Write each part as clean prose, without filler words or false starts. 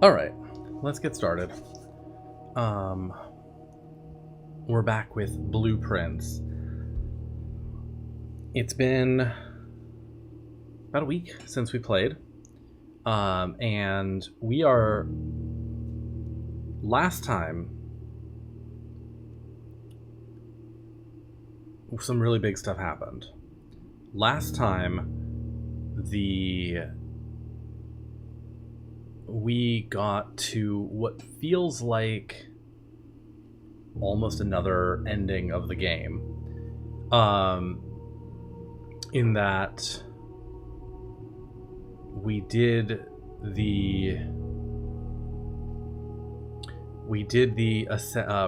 All right, let's get started. We're back with Blueprints. It's been about a week since we played, and we are. Last time, some really big stuff happened. Last time, we got to what feels like almost another ending of the game. In that we did the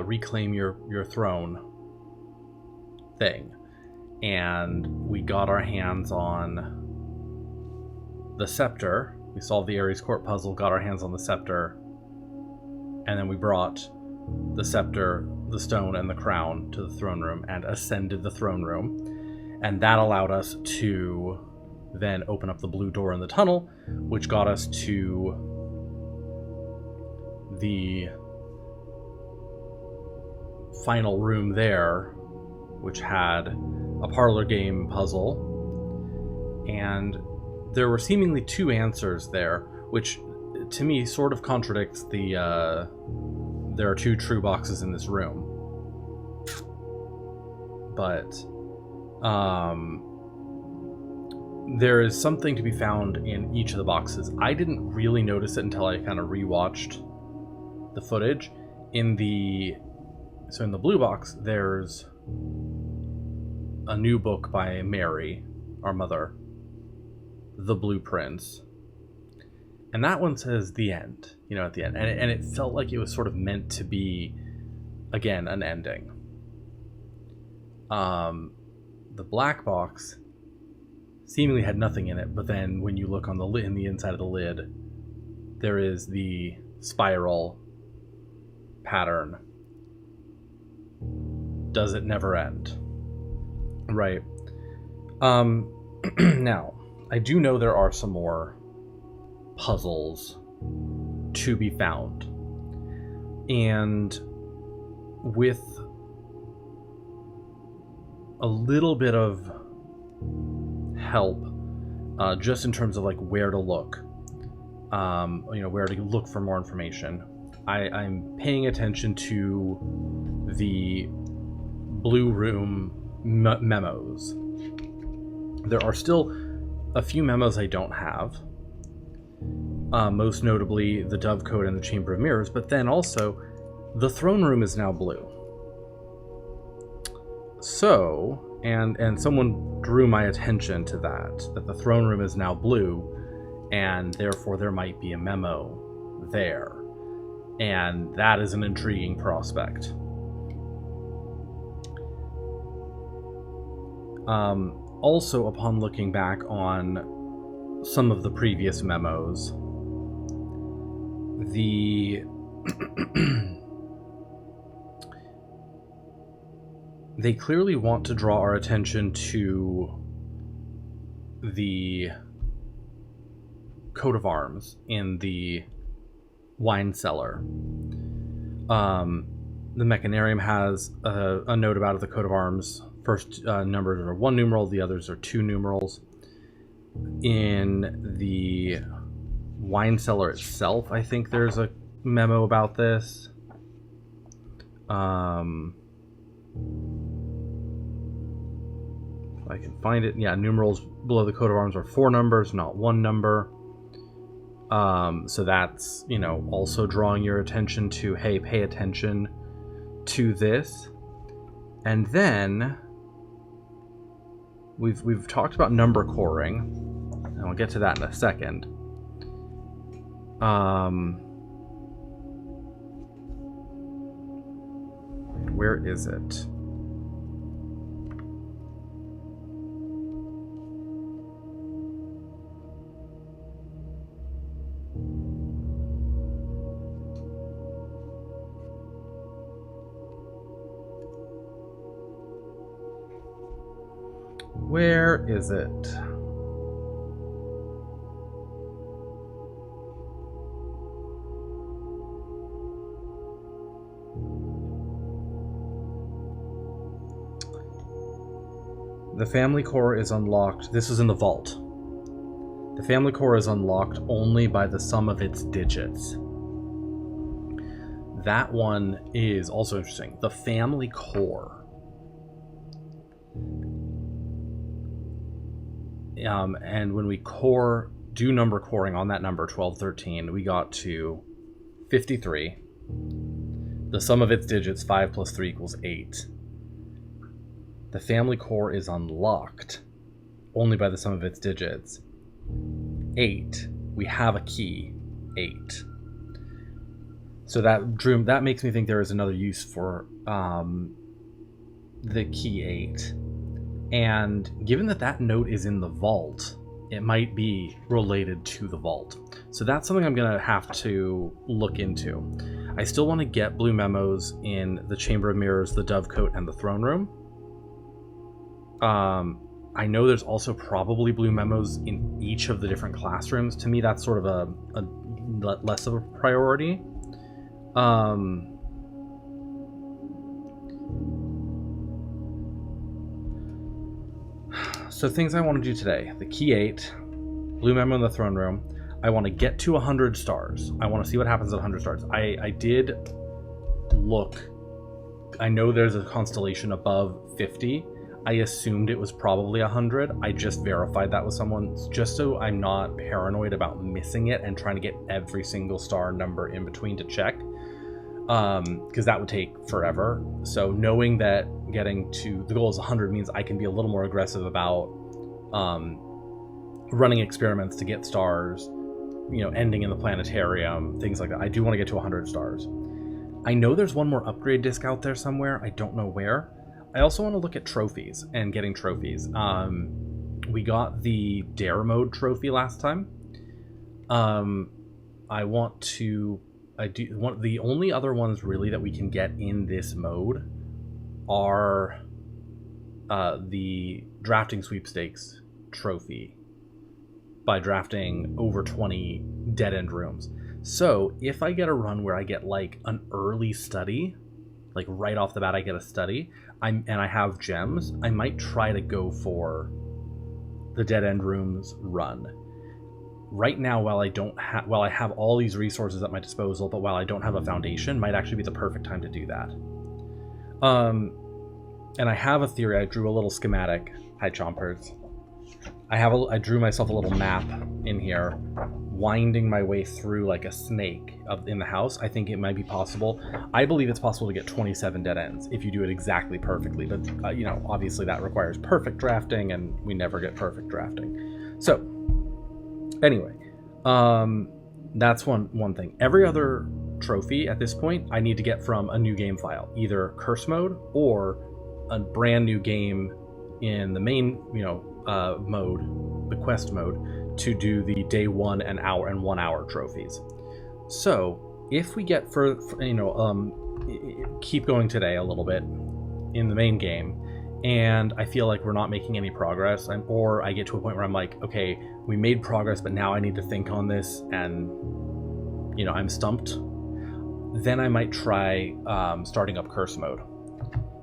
reclaim your throne thing, and we got our hands on the scepter. We solved the Ares Court puzzle, got our hands on the scepter, and then we brought the scepter, the stone, and the crown to the throne room and ascended the throne room. And that allowed us to then open up the blue door in the tunnel, which got us to the final room there, which had a parlor game puzzle. And there were seemingly two answers there, which to me sort of contradicts the there are two true boxes in this room. But there is something to be found in each of the boxes. I didn't really notice it until I kind of rewatched the footage. In the blue box, there's a new book by Mary, our mother, The Blueprints. And that one says the end, at the end. And it felt like it was sort of meant to be, again, an ending. The black box seemingly had nothing in it, but then when you look on the lid, in the inside of the lid, there is the spiral pattern. Does it never end? Right. Now, I do know there are some more puzzles to be found. And with a little bit of help, just in terms of like where to look, where to look for more information, I'm paying attention to the Blue Room memos. There are still a few memos I don't have, most notably the Dove Code and the Chamber of Mirrors, but then also the throne room is now blue. So, and someone drew my attention to that the throne room is now blue, and therefore there might be a memo there. And that is an intriguing prospect. Also, upon looking back on some of the previous memos, they clearly want to draw our attention to the coat of arms in the wine cellar. The Mechanarium has a note about it. The coat of arms, first numbers are 1 numeral, the others are 2 numerals. In the wine cellar itself, I think there's a memo about this. If I can find it. Yeah, numerals below the coat of arms are 4 numbers, not 1 number. So that's, also drawing your attention to, hey, pay attention to this. And then we've talked about number coring, and I'll get to that in a second. Where is it? Where is it? The family core is unlocked. This is in the vault. The family core is unlocked only by the sum of its digits. That one is also interesting. The family core. And when we do number coring on that number, 12, 13, we got to 53. The sum of its digits, 5 plus 3 equals 8. The family core is unlocked only by the sum of its digits. 8. We have a key. 8. So that makes me think there is another use for the key 8. And given that note is in the vault, it might be related to the vault. So that's something I'm going to have to look into. I still want to get blue memos in the Chamber of Mirrors, the Dovecote, and the Throne Room. I know there's also probably blue memos in each of the different classrooms. To me, that's sort of a less of a priority. So things I want to do today. The key 8, blue memo in the Throne Room. I want to get to 100 stars. I want to see what happens at 100 stars. I did look. I know there's a constellation above 50. I assumed it was probably 100. I just verified that with someone just so I'm not paranoid about missing it and trying to get every single star number in between to check. Because that would take forever. So knowing that getting to the goal is 100 means I can be a little more aggressive about running experiments to get stars, ending in the planetarium, things like that. I do want to get to 100 stars. I know there's one more upgrade disc out there somewhere. I don't know where. I also want to look at trophies and getting trophies. We got the Dare Mode trophy last time. The only other ones really that we can get in this mode are the drafting sweepstakes trophy by drafting over 20 dead end rooms. So if I get a run where I get like an early study, like right off the bat I get a study, and I have gems, I might try to go for the dead end rooms run. Right now, while I have all these resources at my disposal, but while I don't have a foundation, might actually be the perfect time to do that. And I have a theory. I drew a little schematic. Hi, Chompers. I drew myself a little map in here, winding my way through like a snake in the house. I think it might be possible. I believe it's possible to get 27 dead ends if you do it exactly perfectly. But obviously that requires perfect drafting, and we never get perfect drafting. So. Anyway, that's one thing. Every other trophy at this point I need to get from a new game file, either curse mode or a brand new game in the main, mode, the quest mode, to do the day 1 and hour and 1 hour trophies. So if we get keep going today a little bit in the main game, and I feel like we're not making any progress, or I get to a point where I'm like, okay, we made progress, but now I need to think on this, and I'm stumped, then I might try starting up curse mode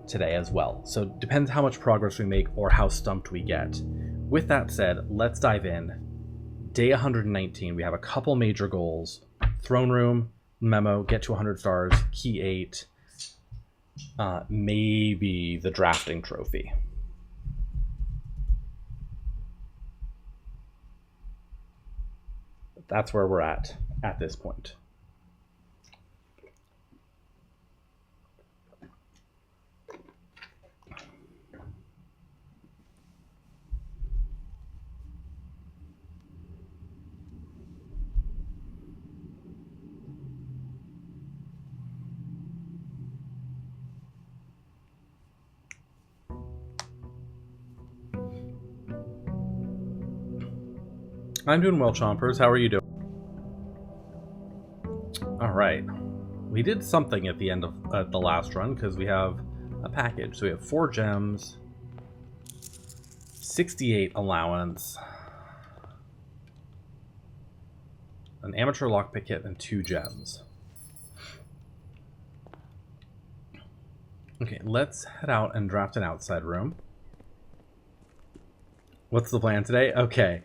today as well. So depends how much progress we make or how stumped we get. With that said, let's dive in. Day 119, we have a couple major goals. Throne Room, memo, get to 100 stars, key 8, maybe the drafting trophy. That's where we're at this point. I'm doing well, Chompers. How are you doing? All right. We did something at the end of the last run because we have a package. So we have 4 gems, 68 allowance, an amateur lockpick kit, and 2 gems. Okay, let's head out and draft an outside room. What's the plan today? Okay.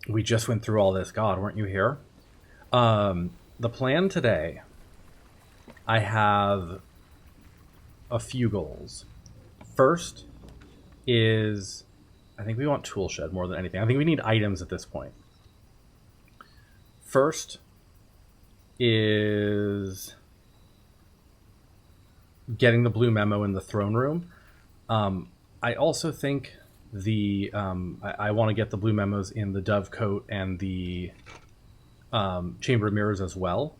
We just went through all this. God, weren't you here? The plan today, I have a few goals. First is, I think we want tool shed more than anything. I think we need items at this point. First is getting the blue memo in the throne room. I also think I want to get the blue memos in the Dovecote and the Chamber of Mirrors as well.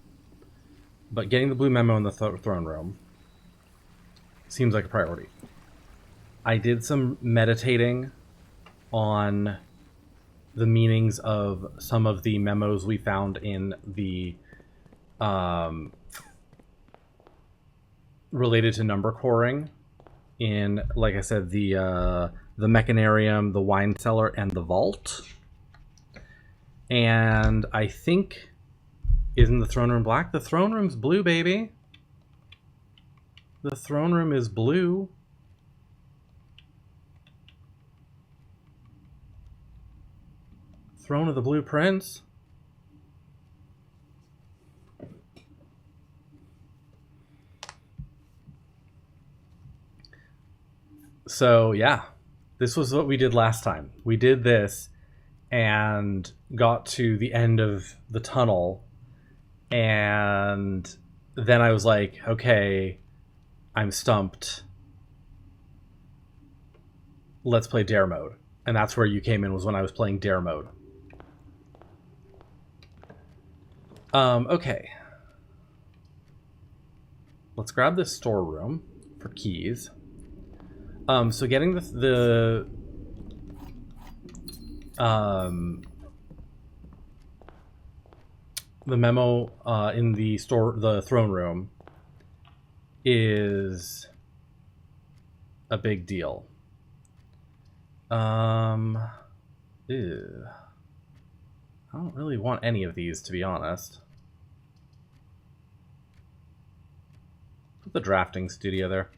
But getting the blue memo in the throne room seems like a priority. I did some meditating on the meanings of some of the memos we found in the related to number coring in, like I said, the Mechanarium, the wine cellar, and the vault. And I think, isn't the throne room black? The throne room's blue, baby. The throne room is blue. Throne of the Blue Prince. So yeah, this was what we did last time. We did this and got to the end of the tunnel, and then I was like, okay, I'm stumped. Let's play dare mode. And that's where you came in, was when I was playing dare mode. Okay. Let's grab this storeroom for keys. So getting the memo in the throne room is a big deal. Ew. I don't really want any of these, to be honest. Put the drafting studio there.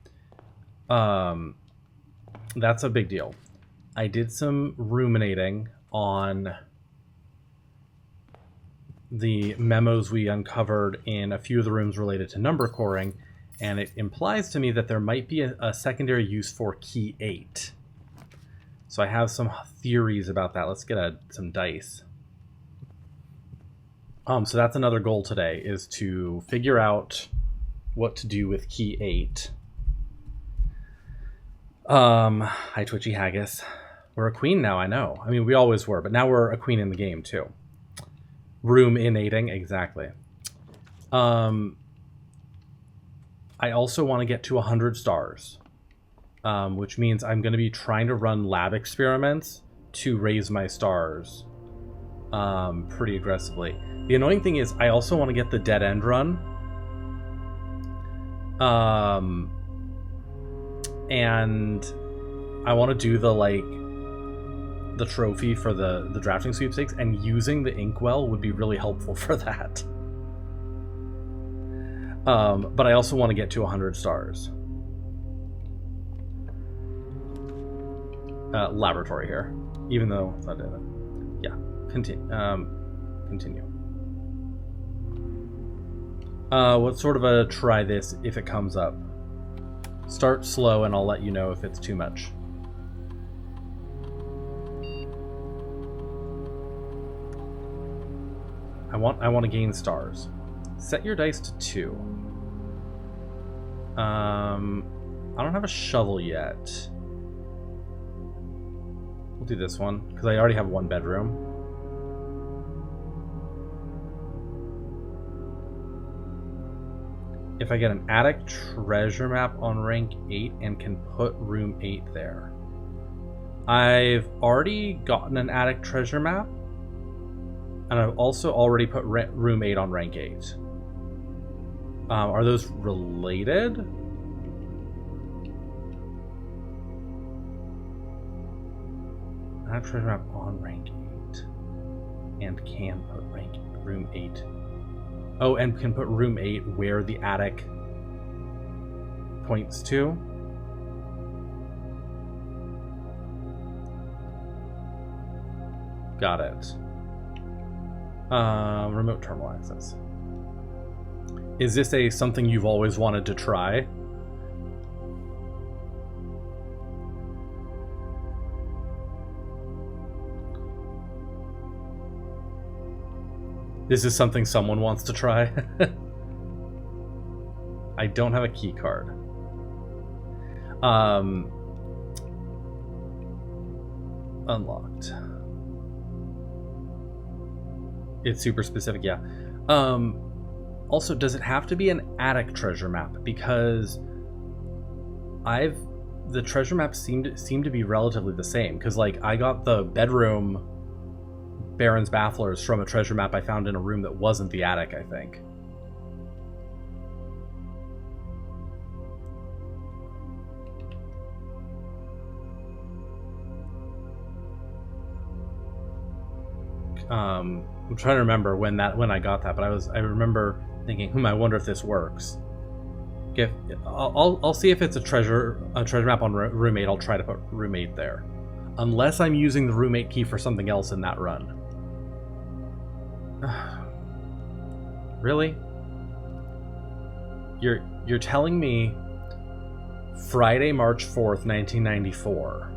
That's a big deal. I did some ruminating on the memos we uncovered in a few of the rooms related to number coring, and it implies to me that there might be a secondary use for key 8. So I have some theories about that. Let's get some dice. So that's another goal today, is to figure out what to do with key 8. Hi, Twitchy Haggis. We're a queen now, I know. I mean, we always were, but now we're a queen in the game, too. Room innating, exactly. I also want to get to 100 stars, which means I'm going to be trying to run lab experiments to raise my stars pretty aggressively. The annoying thing is I also want to get the dead end run. And I want to do the trophy for the drafting sweepstakes, and using the inkwell would be really helpful for that. But I also want to get to 100 stars. Laboratory here, even though I did it. Yeah, continue. What sort of a try this if it comes up? Start slow and I'll let you know if it's too much. I want to gain stars. Set your dice to 2. I don't have a shovel yet. We'll do this one, because I already have 1 bedroom. If I get an attic treasure map on rank 8 and can put room 8 there. I've already gotten an attic treasure map, and I've also already put room 8 on rank 8. Are those related? Attic treasure map on rank 8 and can put room 8. Oh, and can put room 8 where the attic points to. Got it. Remote terminal access. Is this something you've always wanted to try? This is something someone wants to try. I don't have a key card. Unlocked. It's super specific, yeah. Also, does it have to be an attic treasure map? Because the treasure maps seem to be relatively the same. Because like I got the bedroom Baron's Bafflers from a treasure map I found in a room that wasn't the attic, I think. I'm trying to remember when I got that, but I remember thinking, I wonder if this works. I'll see if it's a treasure map on roommate. I'll try to put roommate there, unless I'm using the roommate key for something else in that run. Really? You're telling me Friday, March 4th, 1994.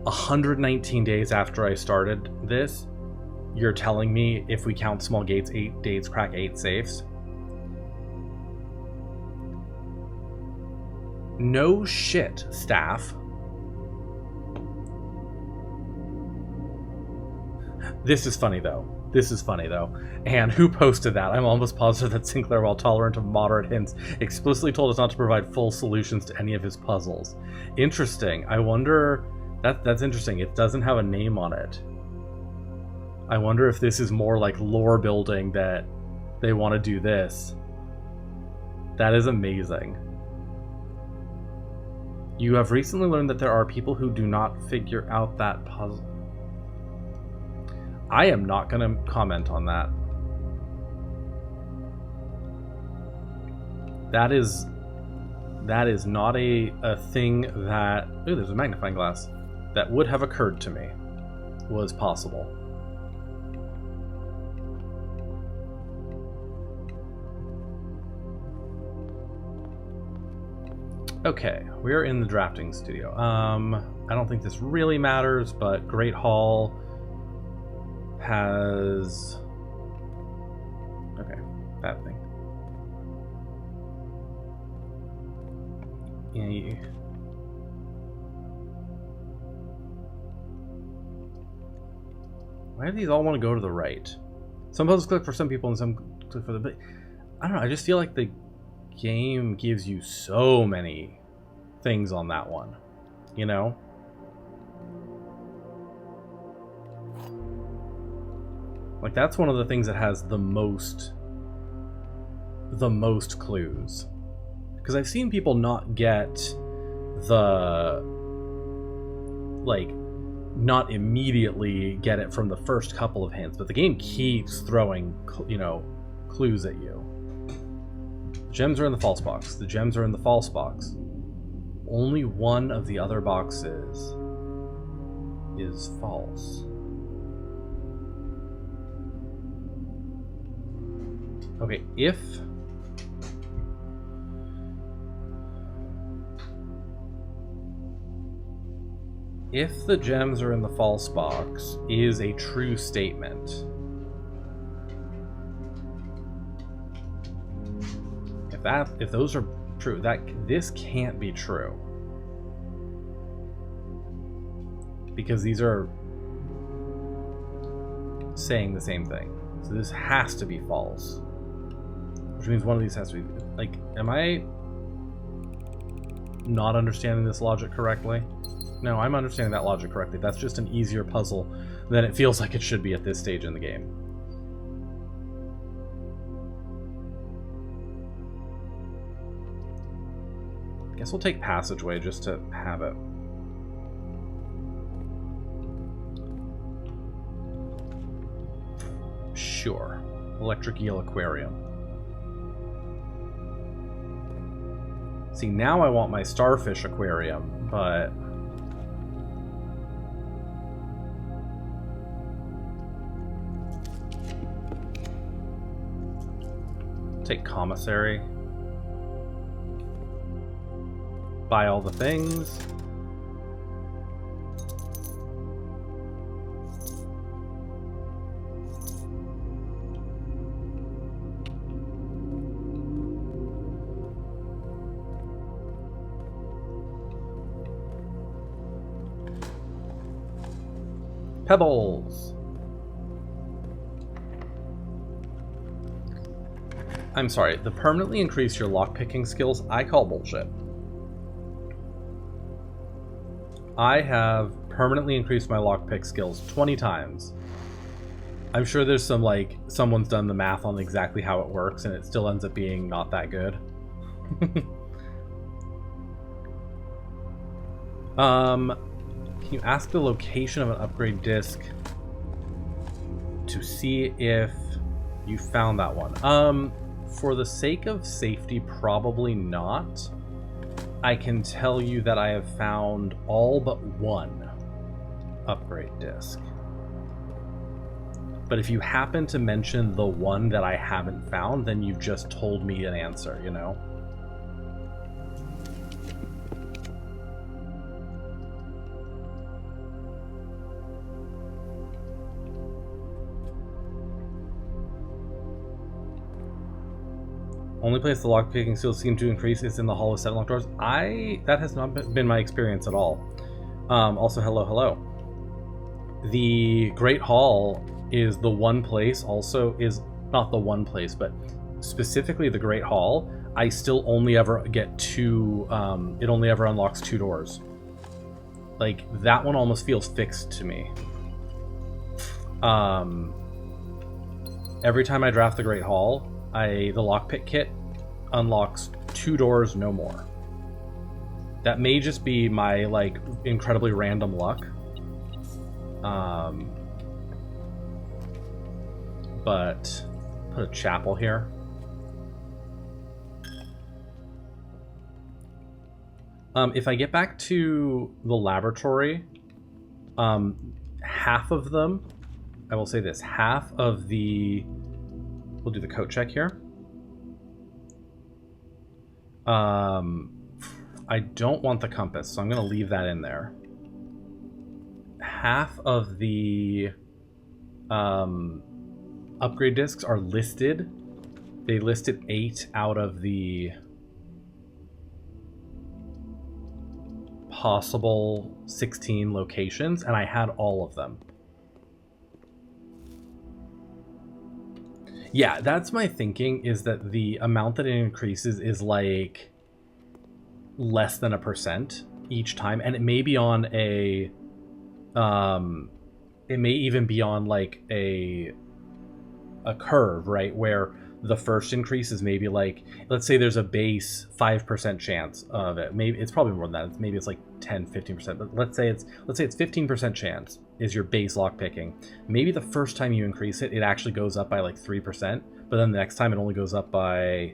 119 days after I started this, you're telling me if we count small gates, 8 days, crack 8 safes? No shit, staff. This is funny though. And who posted that? I'm almost positive that Sinclair, while tolerant of moderate hints, explicitly told us not to provide full solutions to any of his puzzles. Interesting. I wonder... That's interesting. It doesn't have a name on it. I wonder if this is more like lore building, that they want to do this. That is amazing. You have recently learned that there are people who do not figure out that puzzle. I am not going to comment on that. That is not a thing that... Ooh, there's a magnifying glass. That would have occurred to me. Was possible. Okay, we're in the drafting studio. I don't think this really matters, but Great Hall has... Okay, that thing. Yeah. Why do these all want to go to the right? Some puzzles click for some people and some click for the... But I don't know, I just feel like the game gives you so many things on that one. You know? Like, that's one of the things that has the most clues. Because I've seen people not get the... like... not immediately get it from the first couple of hints, but the game keeps throwing, you know, clues at you. The gems are in the false box. The gems are in the false box. Only one of the other boxes is false. Okay, if the gems are in the false box is a true statement. If those are true, this can't be true. Because these are saying the same thing. So this has to be false. Which means one of these has to be... Like, am I not understanding this logic correctly? No, I'm understanding that logic correctly. That's just an easier puzzle than it feels like it should be at this stage in the game. I guess we'll take passageway just to have it. Sure. Electric Eel Aquarium. See, now I want my starfish aquarium, but... Take commissary. Buy all the things. Pebbles. I'm sorry, the permanently increase your lockpicking skills, I call bullshit. I have permanently increased my lockpick skills 20 times. I'm sure there's some, like, someone's done the math on exactly how it works and it still ends up being not that good. Can you ask the location of an upgrade disc to see if you found that one? For the sake of safety, probably not. I can tell you that I have found all but one upgrade disc. But if you happen to mention the one that I haven't found, then you've just told me an answer, you know? Only place the lockpicking skills seem to increase is in the Hall of Seven Locked Doors. That has not been my experience at all. Also, hello. The Great Hall is the one place, also is not the one place, but specifically the Great Hall, I still only ever get two, it only ever unlocks 2 doors. Like, that one almost feels fixed to me. Every time I draft the Great Hall, the lockpick kit unlocks 2 doors, no more. That may just be my, like, incredibly random luck. But put a chapel here. If I get back to the laboratory, half of them, I will say this, half of the, we'll do the coat check here. I don't want the compass, so I'm going to leave that in there. Half of the upgrade discs are listed. They listed 8 out of the possible 16 locations, and I had all of them. Yeah, that's my thinking, is that the amount that it increases is like less than 1% each time, and it may be on a it may even be on like a curve, right, where the first increase is maybe like, let's say there's a base 5% chance of it. Maybe it's probably more than that. Maybe it's like 10-15%, but let's say it's 15% chance is your base lock picking. Maybe the first time you increase it, it actually goes up by like 3%, but then the next time it only goes up by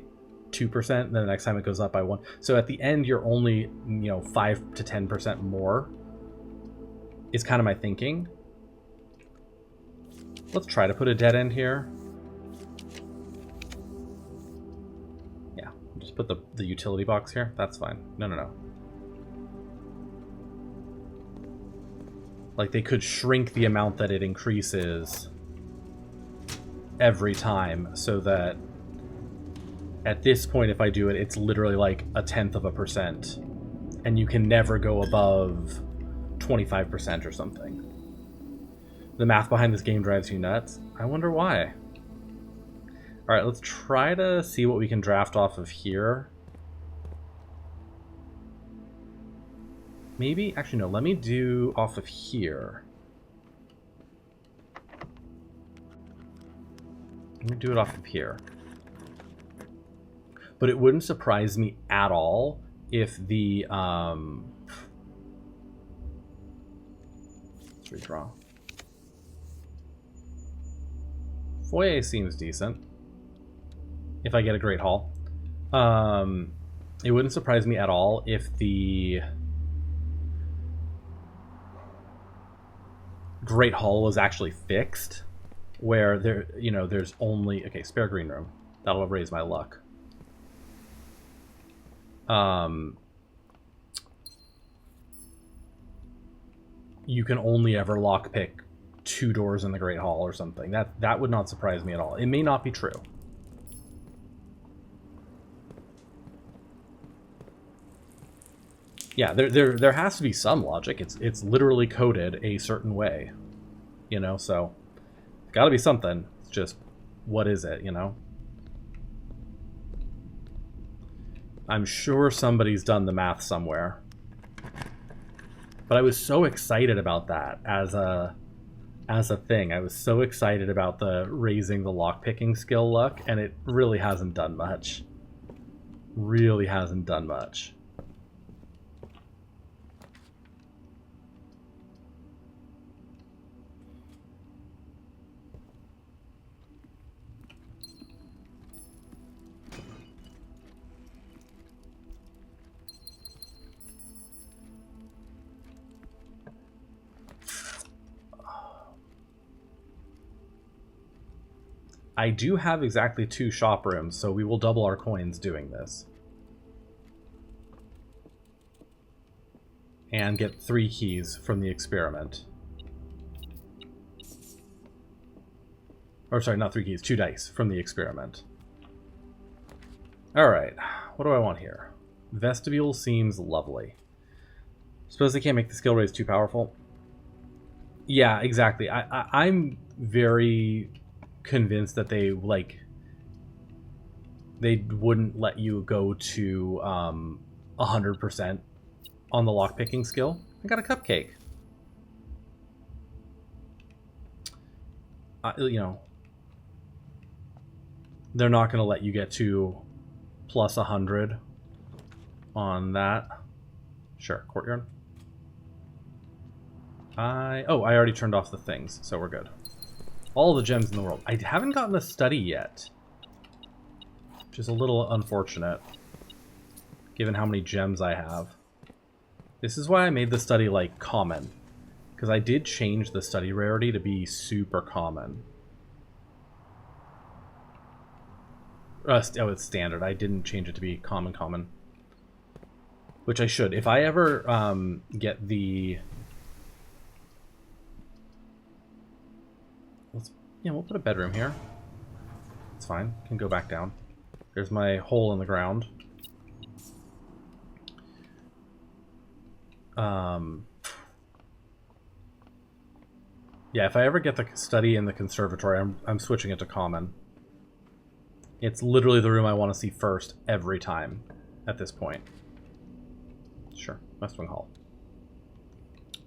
2%, and then the next time it goes up by 1. So at the end, you're only, 5 to 10% more is kind of my thinking. Let's try to put a dead end here. Yeah, just put the utility box here. That's fine. No. Like, they could shrink the amount that it increases every time, so that at this point, if I do it, it's literally like 0.1%, and you can never go above 25% or something. The math behind this game drives you nuts. I wonder why. Alright, let's try to see what we can draft off of here. Maybe, actually no, let me do off of here. Let me do it off of here. But it wouldn't surprise me at all if the, let's redraw. Foyer seems decent. If I get a Great Hall. It wouldn't surprise me at all if the Great Hall was actually fixed, where there, there's only, okay, spare green room. That'll raise my luck. You can only ever lockpick 2 doors in the Great Hall or something. That would not surprise me at all. It may not be true. Yeah, there has to be some logic. It's literally coded a certain way, you know. So, it's got to be something. It's just, what is it, you know? I'm sure somebody's done the math somewhere. But I was so excited about that as a thing. I was so excited about the raising the lockpicking skill luck, and it really hasn't done much. Really hasn't done much. I do have exactly 2 shop rooms, so we will double our coins doing this. And get 3 keys from the experiment. Or sorry, not 3 keys, 2 dice from the experiment. Alright, what do I want here? Vestibule seems lovely. Suppose they can't make the skill raise too powerful? Yeah, exactly. I'm very convinced that they wouldn't let you go to 100% on the lockpicking skill. I got a cupcake. You know, they're not going to let you get to plus 100 on that. Sure, courtyard. I already turned off the things, so we're good. All the gems in the world. I haven't gotten a study yet, which is a little unfortunate, given how many gems I have. This is why I made the study, like, common, because I did change the study rarity to be super common. Oh, it's standard. I didn't change it to be common, which I should. If I ever get the... Yeah, we'll put a bedroom here. It's fine. Can go back down. There's my hole in the ground. Yeah, if I ever get the study in the conservatory, I'm switching it to common. It's literally the room I want to see first every time at this point. Sure, West Wing Hall.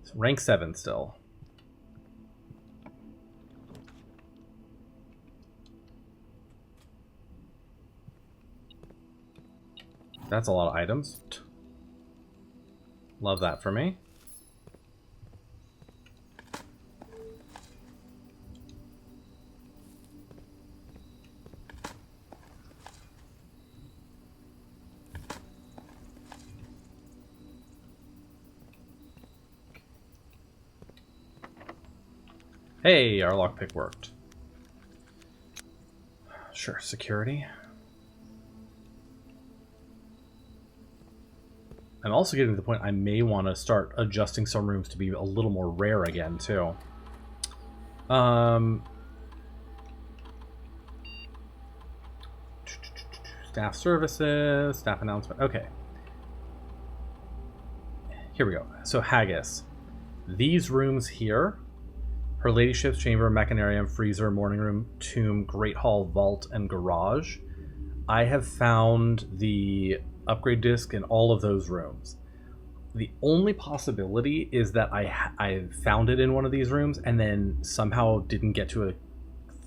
So rank 7 still. That's a lot of items. Love that for me. Hey, our lockpick worked. Sure, security. I'm also getting to the point I may want to start adjusting some rooms to be a little more rare again, too. Staff services, staff announcement. Okay. Here we go. So, Haggis. These rooms here, Her Ladyship's Chamber, Mechanarium, Freezer, Morning Room, Tomb, Great Hall, Vault, and Garage. I have found the upgrade disc in all of those rooms. The only possibility is that I found it in one of these rooms and then somehow didn't get to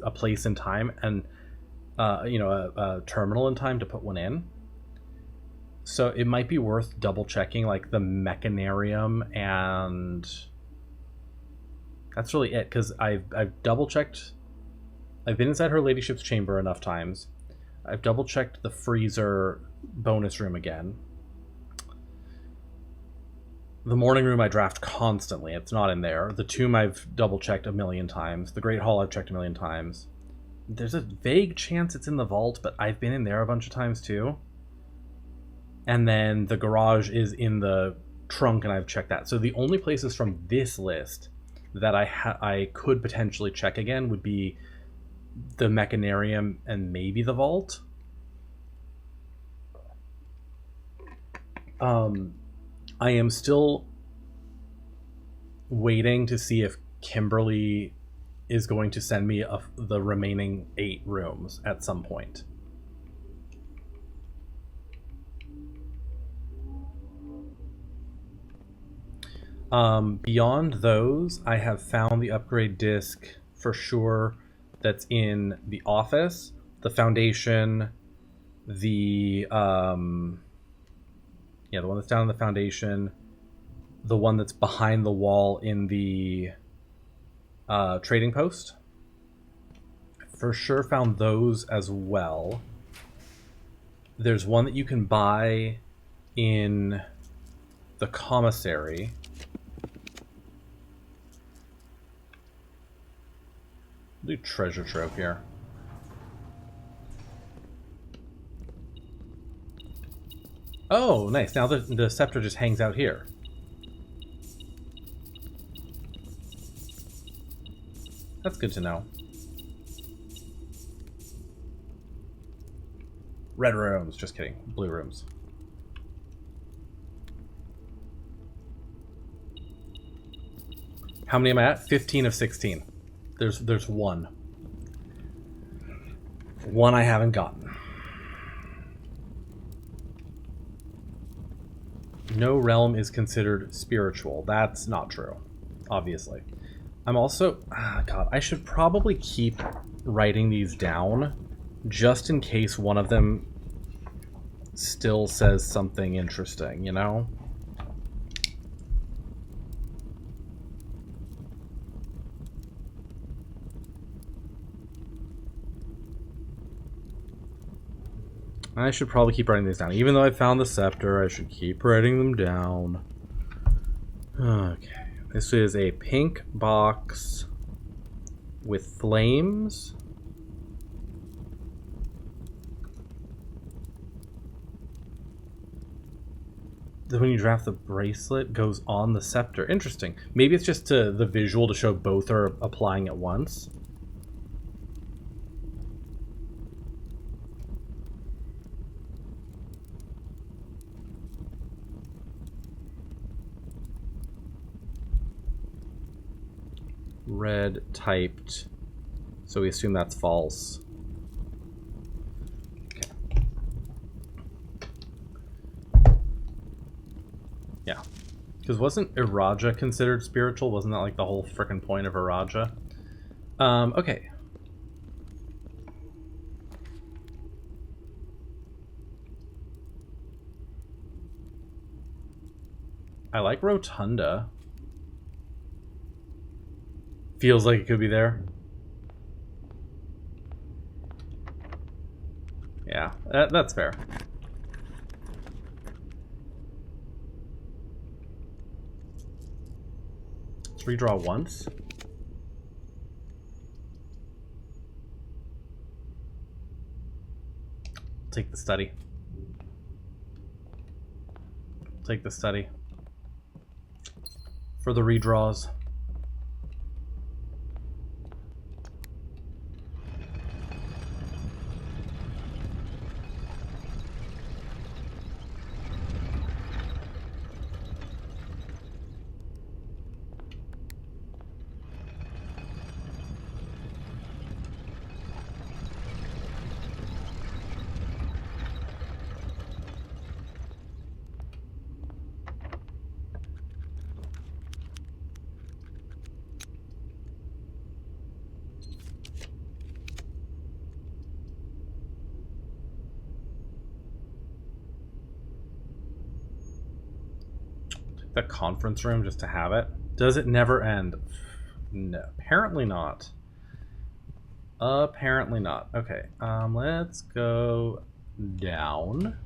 a place in time and you know, a terminal in time to put one in. So it might be worth double checking, like the Mechanarium, and that's really it, because I've double checked. I've been inside Her Ladyship's Chamber enough times. I've double checked the Freezer bonus room again. The Morning Room I draft constantly. It's not in there. The Tomb I've double checked a million times. The Great Hall I've checked a million times. There's a vague chance it's in the vault, but I've been in there a bunch of times too. And then the garage is in the trunk, and I've checked that. So the only places from this list that I could potentially check again would be the Mechanarium and maybe the vault. I am still waiting to see if Kimberly is going to send me the remaining 8 rooms at some point. Beyond those, I have found the upgrade disc for sure that's in the office, the foundation, the one that's down in the foundation, the one that's behind the wall in the trading post. For sure found those as well. There's one that you can buy in the commissary. Do treasure trove here. Oh, nice. Now the scepter just hangs out here. That's good to know. Red rooms. Just kidding. Blue rooms. How many am I at? 15 of 16. There's one. One I haven't gotten. No realm is considered spiritual. That's not true, obviously. I'm also... God, I should probably keep writing these down just in case one of them still says something interesting, you know? I should probably keep writing these down. Even though I found the scepter, I should keep writing them down. Okay. This is a pink box with flames. Then when you draft the bracelet, goes on the scepter. Interesting. Maybe it's just the visual to show both are applying at once. Red typed, so we assume that's false. Okay. Yeah, because wasn't Iraja considered spiritual? Wasn't that like the whole frickin' point of Iraja? Okay. I like Rotunda. Feels like it could be there. Yeah, that's fair. Let's redraw once. Take the study. Take the study. For the redraws. The conference room just to have it. Does it never end? No, apparently not. Apparently not. Okay, let's go down.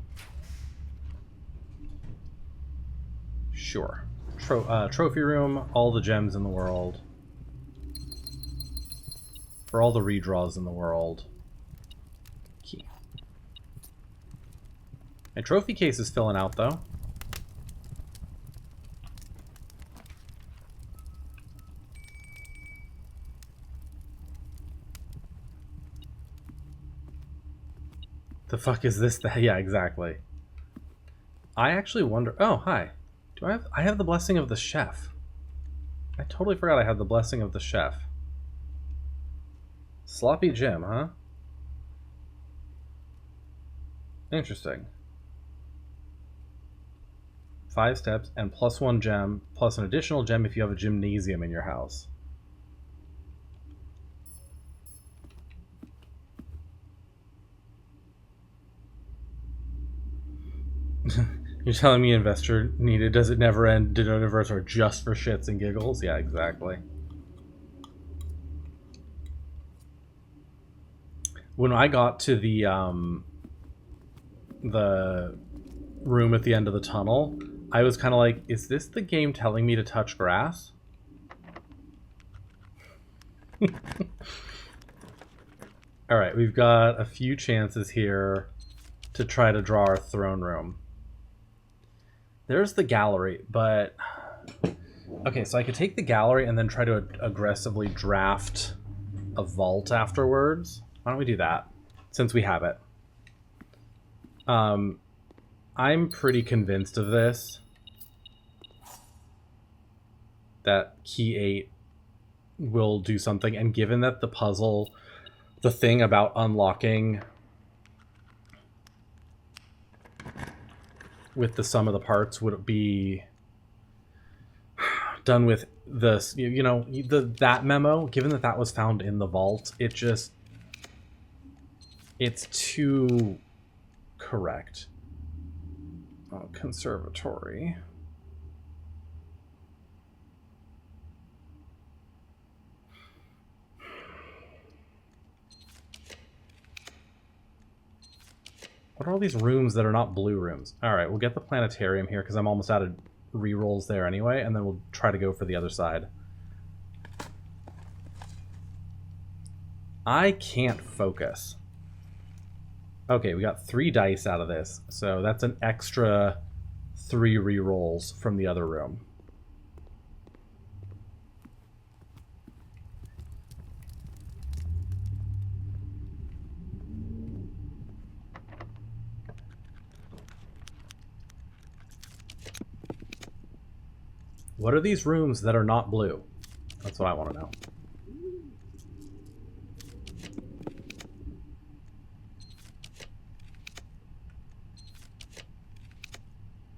Sure. Trophy room, all the gems in the world. For all the redraws in the world. Key. My trophy case is filling out, though. The fuck is this? Yeah, exactly. I actually wonder... Oh, hi. Do I have... I have the blessing of the chef. I totally forgot I had the blessing of the chef. Sloppy Jim, huh? Interesting. 5 steps and plus 1 gem, plus an additional gem if you have a gymnasium in your house. You're telling me investor needed, does it never end, Denotiverse are just for shits and giggles? Yeah, exactly. When I got to the room at the end of the tunnel, I was kind of like, is this the game telling me to touch grass? Alright, we've got a few chances here to try to draw our throne room. There's the gallery, but... Okay, so I could take the gallery and then try to aggressively draft a vault afterwards. Why don't we do that, since we have it? I'm pretty convinced of this. That key 8 will do something, and given that the puzzle, the thing about unlocking with the sum of the parts would be done with this, you know, that memo, given that that was found in the vault, it's too correct. Oh, conservatory. What are all these rooms that are not blue rooms? Alright, we'll get the planetarium here because I'm almost out of rerolls there anyway, and then we'll try to go for the other side. I can't focus. Okay, we got 3 dice out of this, so that's an extra 3 rerolls from the other room. What are these rooms that are not blue? That's what I want to know.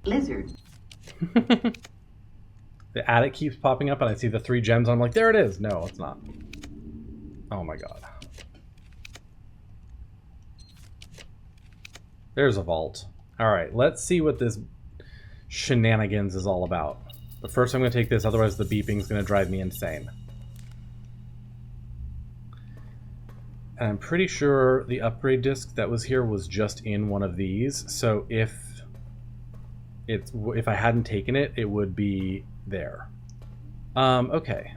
Lizard. The attic keeps popping up and I see the 3 gems. I'm like, there it is. No, it's not. Oh my god. There's a vault. Alright, let's see what this shenanigans is all about. But first I'm going to take this, otherwise the beeping's going to drive me insane. And I'm pretty sure the upgrade disc that was here was just in one of these, so if I hadn't taken it, it would be there. Okay.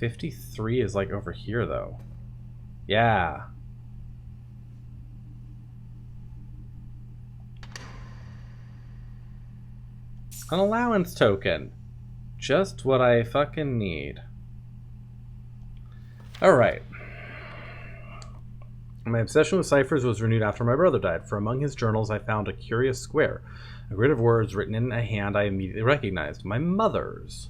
$53 is like over here though. Yeah. An allowance token. Just what I fucking need. Alright. My obsession with ciphers was renewed after my brother died, for among his journals I found a curious square, a grid of words written in a hand I immediately recognized. My mother's.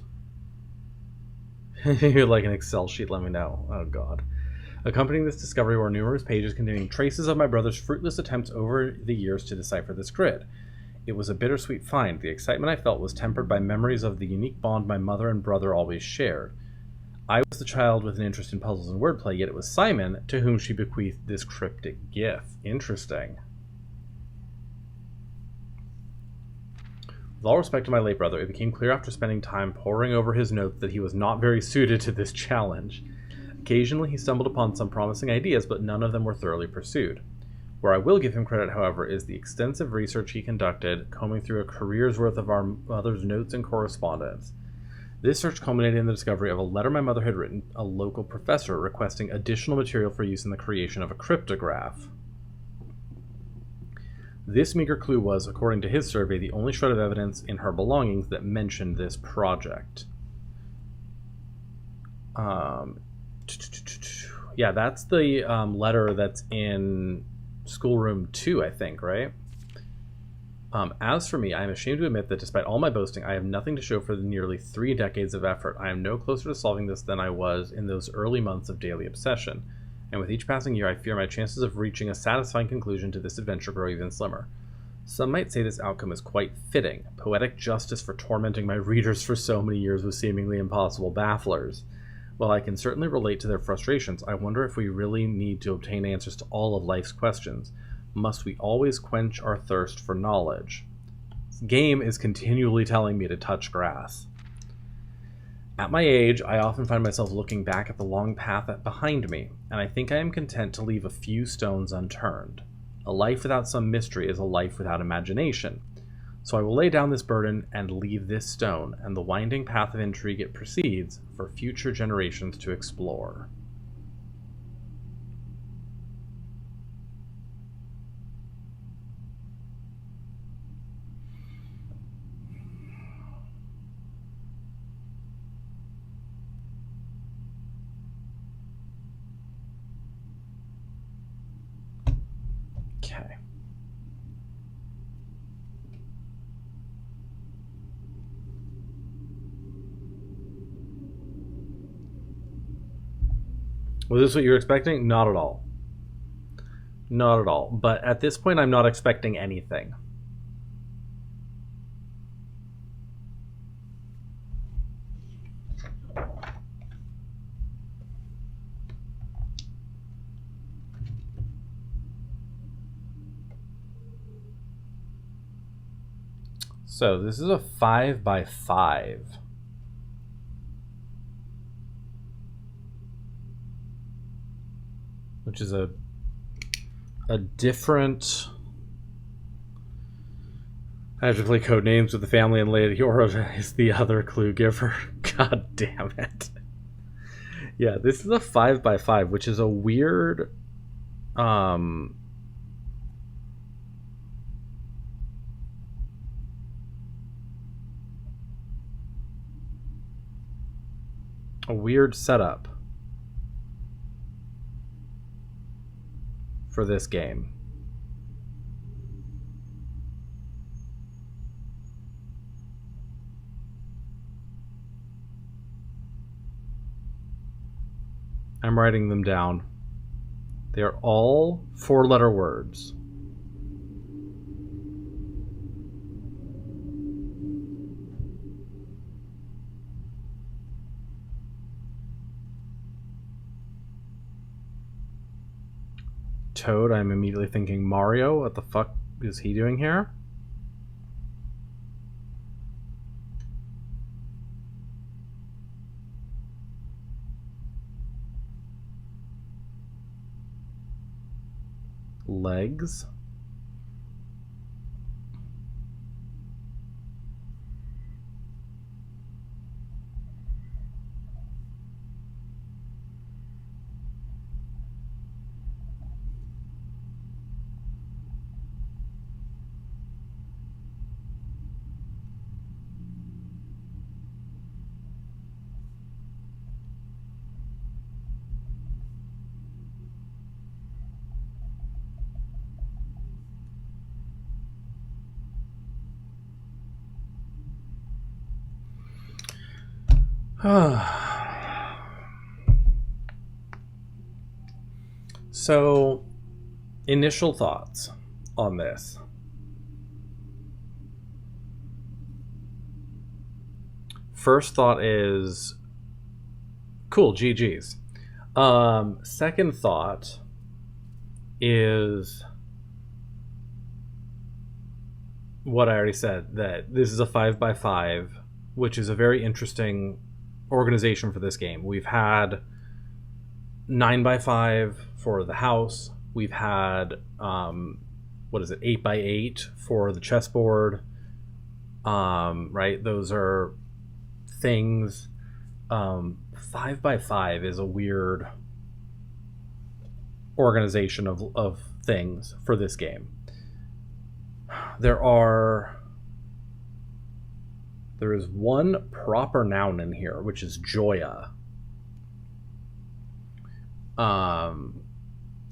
If you'd like an Excel sheet, let me know. Oh god. Accompanying this discovery were numerous pages containing traces of my brother's fruitless attempts over the years to decipher this grid. It was a bittersweet find. The excitement I felt was tempered by memories of the unique bond my mother and brother always shared. I was the child with an interest in puzzles and wordplay, yet it was Simon to whom she bequeathed this cryptic gift. Interesting. With all respect to my late brother, it became clear after spending time poring over his notes that he was not very suited to this challenge. Occasionally he stumbled upon some promising ideas, but none of them were thoroughly pursued. Where I will give him credit, however, is the extensive research he conducted, combing through a career's worth of our mother's notes and correspondence. This search culminated in the discovery of a letter my mother had written a local professor requesting additional material for use in the creation of a cryptograph. This meager clue was, according to his survey, the only shred of evidence in her belongings that mentioned this project. Yeah, that's the letter that's in schoolroom 2, I think, right? As for me, I am ashamed to admit that despite all my boasting, I have nothing to show for the nearly 3 decades of effort. I am no closer to solving this than I was in those early months of daily obsession. And with each passing year, I fear my chances of reaching a satisfying conclusion to this adventure grow even slimmer. Some might say this outcome is quite fitting, poetic justice for tormenting my readers for so many years with seemingly impossible bafflers. While I can certainly relate to their frustrations, I wonder if we really need to obtain answers to all of life's questions. Must we always quench our thirst for knowledge? This game is continually telling me to touch grass. At my age, I often find myself looking back at the long path behind me, and I think I am content to leave a few stones unturned. A life without some mystery is a life without imagination. So I will lay down this burden and leave this stone, and the winding path of intrigue it proceeds for future generations to explore. Okay. Was this what you were expecting? Not at all. Not at all. But at this point, I'm not expecting anything. So this is a 5x5. Which is a different... I have to play code names with the family, and Lady Aura is the other clue giver. God damn it. Yeah, this is a 5x5, which is a weird... a weird setup for this game. I'm writing them down. They are all 4-letter words. Toad, I'm immediately thinking Mario. What the fuck is he doing here? Legs. So, initial thoughts on this. First thought is, cool, GG's. Second thought is what I already said, that this is a 5x5, which is a very interesting organization for this game. We've had 9x5 for the house, We've had 8x8 for the chessboard. Right, those are things. 5x5 is a weird organization of things for this game. There is one proper noun in here, which is Joya.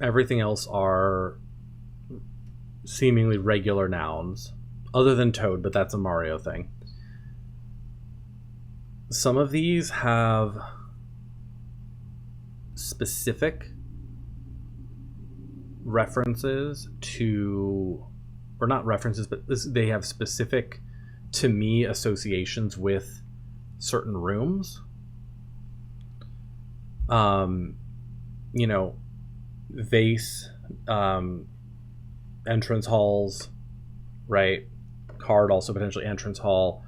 Everything else are seemingly regular nouns, other than Toad, but that's a Mario thing. Some of these have specific references to, or not references, but they have specific, to me, associations with certain rooms. Vase, entrance halls, right? Card, also potentially entrance hall.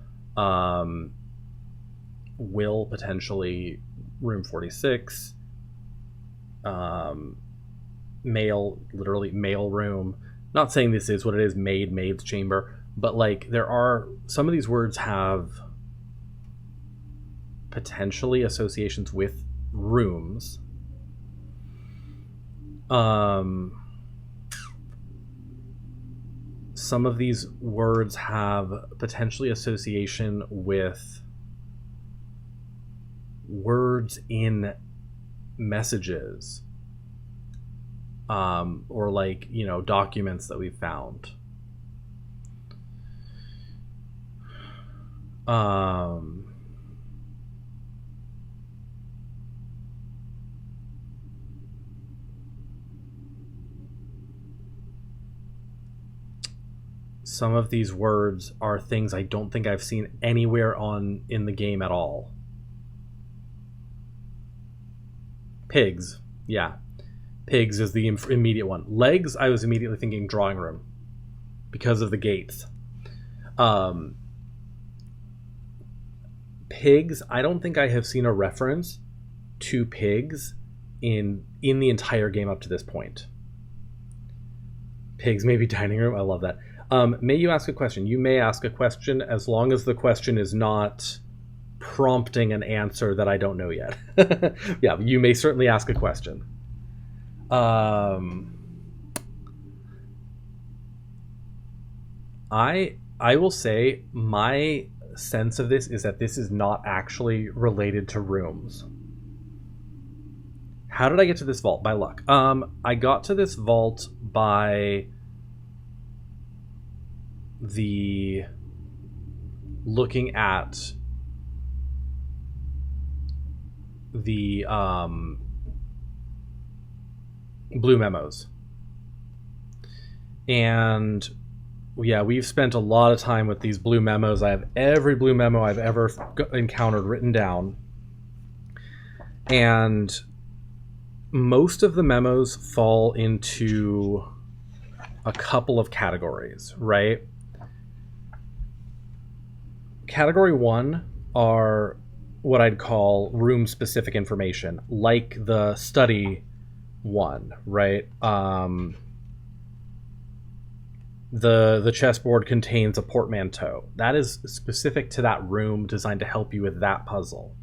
Will, potentially room 46. Mail, literally mail room. Not saying this is what it is, maid's chamber, but like there are, some of these words have potentially associations with rooms. Some of these words have potentially association with words in messages, or like, documents that we've found. Some of these words are things I don't think I've seen anywhere in the game at all. Pigs. Yeah. Pigs is the immediate one. Legs, I was immediately thinking drawing room because of the gates. Pigs, I don't think I have seen a reference to pigs in the entire game up to this point. Pigs, maybe dining room. I love that. May you ask a question? You may ask a question as long as the question is not prompting an answer that I don't know yet. Yeah, you may certainly ask a question. I will say my sense of this is that this is not actually related to rooms. How did I get to this vault? By luck. I got to this vault by looking at the blue memos. And yeah, we've spent a lot of time with these blue memos. I have every blue memo I've ever encountered written down. And most of the memos fall into a couple of categories, right? Category 1 are what I'd call room-specific information, like the study one, right? The chessboard contains a portmanteau. That is specific to that room, designed to help you with that puzzle.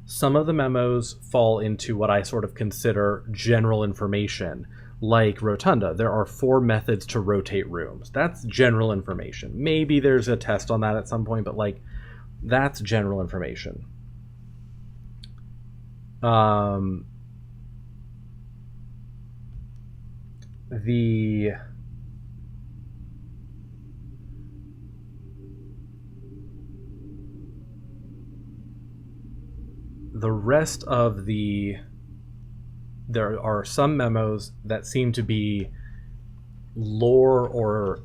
Some of the memos fall into what I sort of consider general information, like rotunda. There are 4 methods to rotate rooms. That's general information. Maybe there's a test on that at some point, but like, that's general information. The rest of there are some memos that seem to be lore or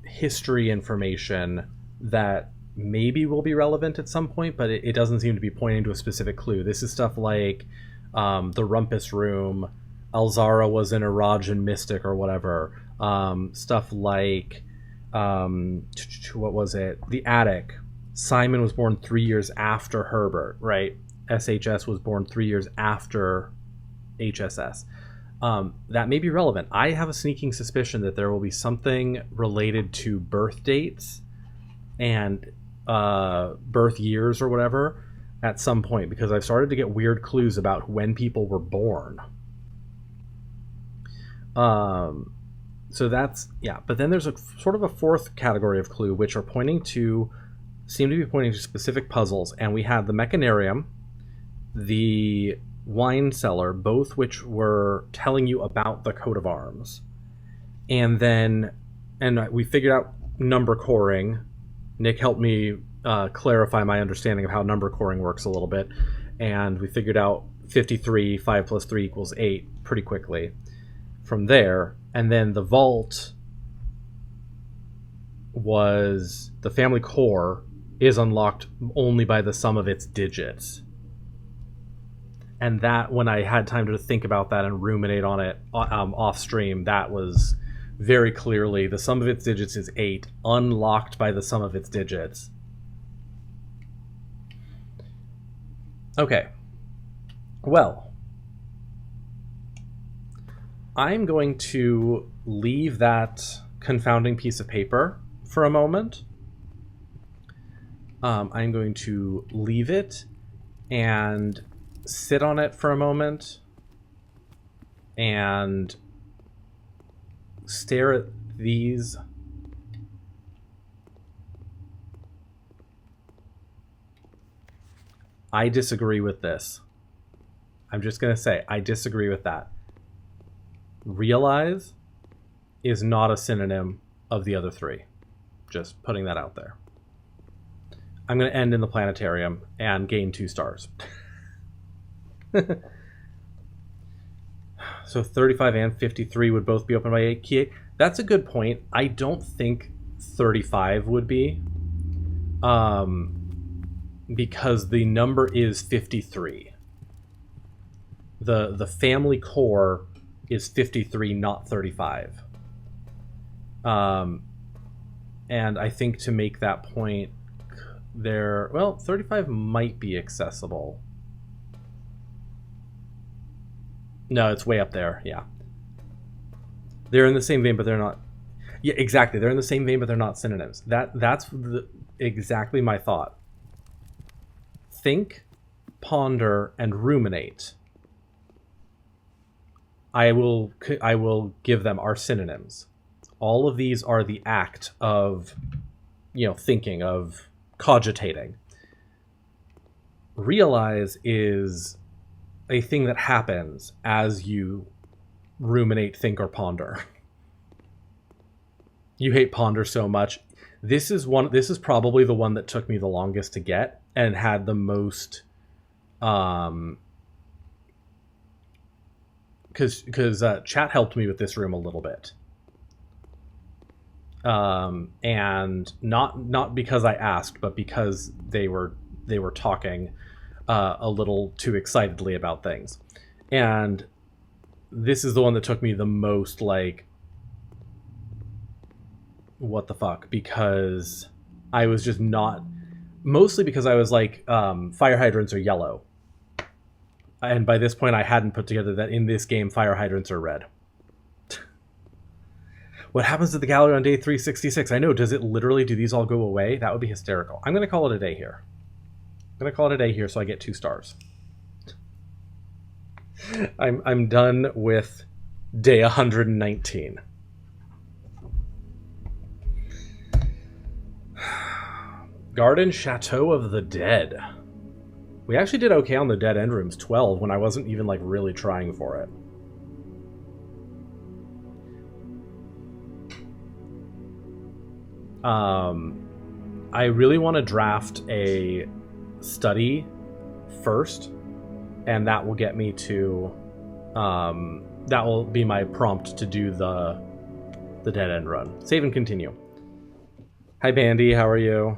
history information that maybe will be relevant at some point, but it doesn't seem to be pointing to a specific clue. This is stuff like the Rumpus Room, Alzara was an Erajan mystic or whatever. Stuff like, what was it? The Attic. Simon was born 3 years after Herbert, right? SHS was born 3 years after HSS. that may be relevant. I have a sneaking suspicion that there will be something related to birth dates and birth years or whatever at some point, because I've started to get weird clues about when people were born. So that's, yeah. But then there's a sort of a fourth category of clue, which are seem to be pointing to specific puzzles. And we had the Mechanarium, the wine cellar, both which were telling you about the coat of arms. And we figured out number coring. Nick helped me clarify my understanding of how number coring works a little bit. And we figured out 53, 5 plus 3 equals 8 pretty quickly from there. And then the vault was the family core is unlocked only by the sum of its digits. And that, when I had time to think about that and ruminate on it off stream, that was very clearly the sum of its digits is 8, unlocked by the sum of its digits. Okay. Well, I'm going to leave that confounding piece of paper for a moment. I'm going to leave it and sit on it for a moment and stare at these. I disagree with this. I'm just going to say, I disagree with that. Realize is not a synonym of the other three. Just putting that out there. I'm going to end in the planetarium and gain 2 stars. So 35 and 53 would both be open by 8 key. That's a good point. I don't think 35 would be. Because the number is 53. The family core is 53, not 35. And I think to make that point, 35 might be accessible. No, it's way up there, yeah. They're in the same vein, but they're not. Yeah, exactly. They're in the same vein, but they're not synonyms. That's exactly my thought. Think, ponder, and ruminate. I will give them are synonyms. All of these are the act of, thinking, of cogitating. Realize is a thing that happens as you ruminate, think, or ponder. You hate ponder so much. This is probably the one that took me the longest to get and had the most because chat helped me with this room a little bit. And not because I asked, but because they were talking a little too excitedly about things. And this is the one that took me the most, like, what the fuck? Because I was just not... Mostly because I was like, fire hydrants are yellow. And by this point, I hadn't put together that in this game, fire hydrants are red. What happens to the gallery on day 366? I know, do these all go away? That would be hysterical. I'm going to call it a day here. So I get 2 stars. I'm done with day 119. Garden Chateau of the Dead. We actually did okay on the dead end rooms, 12, when I wasn't even like really trying for it. I really want to draft a study first, and that will get me to that will be my prompt to do the dead end run. Save and continue. Hi Bandy, how are you?